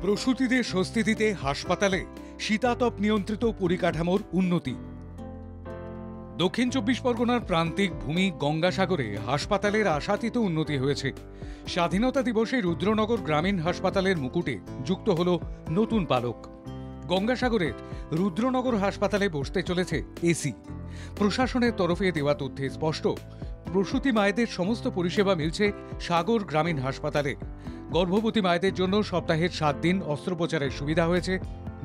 প্রসূতিদের স্বস্তি দিতে হাসপাতালে শীতাতপ নিয়ন্ত্রিত পরিকাঠামোর উন্নতি। দক্ষিণ চব্বিশ পরগনার প্রান্তিক ভূমি গঙ্গাসাগরে হাসপাতালের আশাতীত উন্নতি হয়েছে। স্বাধীনতা দিবসে রুদ্রনগর গ্রামীণ হাসপাতালের মুকুটে যুক্ত হল নতুন পালক। গঙ্গাসাগরের রুদ্রনগর হাসপাতালে বসতে চলেছে এসি। প্রশাসনের তরফে দেওয়া তথ্যে স্পষ্ট, প্রসূতি মায়েদের সমস্ত পরিষেবা মিলছে সাগর গ্রামীণ হাসপাতালে। গর্ভবতী মায়েদের জন্য সপ্তাহের 7 দিন অস্ত্রোপচারের সুবিধা হয়েছে।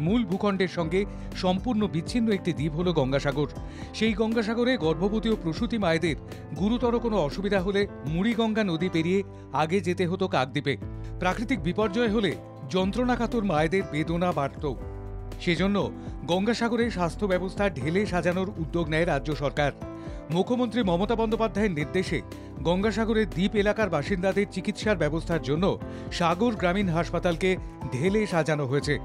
মূল ভূখণ্ডের সঙ্গে সম্পূর্ণ বিচ্ছিন্ন একটি দ্বীপ হল গঙ্গাসাগর। সেই গঙ্গাসাগরে গর্ভবতী ও প্রসূতি মায়েদের গুরুতর কোনো অসুবিধা হলে মুড়িগঙ্গা নদী পেরিয়ে আগে যেতে হতো কাকদ্বীপে। প্রাকৃতিক বিপর্যয় হলে যন্ত্রণাকাতর মায়েদের বেদনা বাড়ত। সেজন্য গঙ্গাসাগরে স্বাস্থ্য ব্যবস্থা ঢেলে সাজানোর উদ্যোগ নেয় রাজ্য সরকার। মুখ্যমন্ত্রী মমতা বন্দ্যোপাধ্যায়ের নির্দেশে গঙ্গাসাগরের দ্বীপ এলাকার বাসিন্দাদের চিকিৎসার ব্যবস্থার জন্য সাগর গ্রামীণ হাসপাতালকে ঢেলে সাজানো হয়েছে।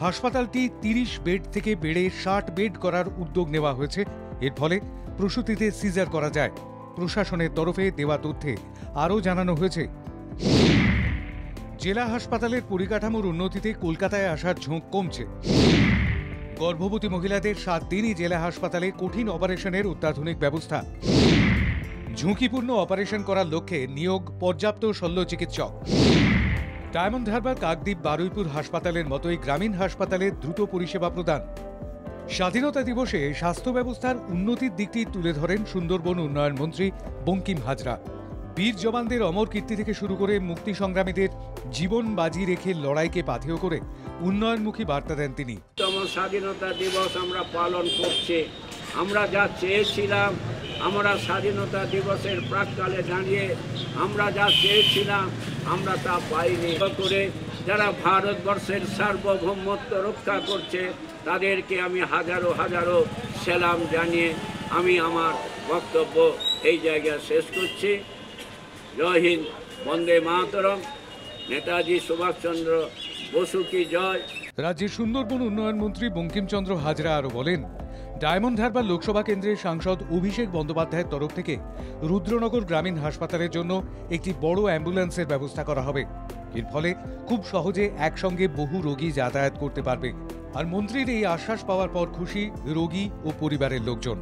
হাসপাতালটি 30 বেড থেকে বেড়ে 60 বেড করার উদ্যোগ নেওয়া হয়েছে। এর ফলে প্রসূতিতে সিজার করা যায়। প্রশাসনের তরফে দেওয়া তথ্যে আরও জানানো হয়েছে, জেলা হাসপাতালের পরিকাঠামোর উন্নতিতে কলকাতায় আসার ঝোঁক কমছে। গর্ভবতী মহিলাদের 7 দিনই জেলা হাসপাতালে কঠিন অপারেশনের অত্যাধুনিক ব্যবস্থা। ঝুঁকিপূর্ণ অপারেশন করার লক্ষ্যে নিয়োগ পর্যাপ্ত শল্য চিকিৎসক। ডায়মন্ড হারবার কাকদ্বীপ বারুইপুর হাসপাতালের মতোই গ্রামীণ হাসপাতালে দ্রুত পরিষেবা প্রদান। স্বাধীনতা দিবসে স্বাস্থ্য ব্যবস্থার উন্নতির দিকটি তুলে ধরেন সুন্দরবন উন্নয়ন মন্ত্রী বঙ্কিম হাজরা। বীর জওয়ানদের অমর কীর্তি থেকে শুরু করে মুক্তি সংগ্রামীদের জীবন বাজি রেখে লড়াইকে পাথেয় করে উন্নয়নমুখী বার্তা দেন তিনি। স্বাধীনতা দিবস আমরা পালন করছি। আমরা যা চেয়েছিলাম, আমরা স্বাধীনতা দিবসের প্রাক্কালে দাঁড়িয়ে আমরা যা চেয়েছিলাম আমরা তা পাইনি। করে যারা ভারতবর্ষের সার্বভৌমত্ব রক্ষা করছে তাদেরকে আমি হাজারো হাজারো সেলাম জানিয়ে আমি আমার বক্তব্য এই জায়গায় শেষ করছি। জয় হিন্দ, বন্দে মাতরম, নেতাজি সুভাষচন্দ্র বসু কি জয়। রাজ্যের সুন্দরবন উন্নয়ন মন্ত্রী বঙ্কিমচন্দ্র হাজরা আরও বলেন, ডায়মন্ড হারবার লোকসভা কেন্দ্রের সাংসদ অভিষেক বন্দ্যোপাধ্যায়ের তরফ থেকে রুদ্রনগর গ্রামীণ হাসপাতালের জন্য একটি বড় অ্যাম্বুলেন্সের ব্যবস্থা করা হবে। এর ফলে খুব সহজে একসঙ্গে বহু রোগী যাতায়াত করতে পারবে। আর মন্ত্রীর এই আশ্বাস পাওয়ার পর খুশি রোগী ও পরিবারের লোকজন।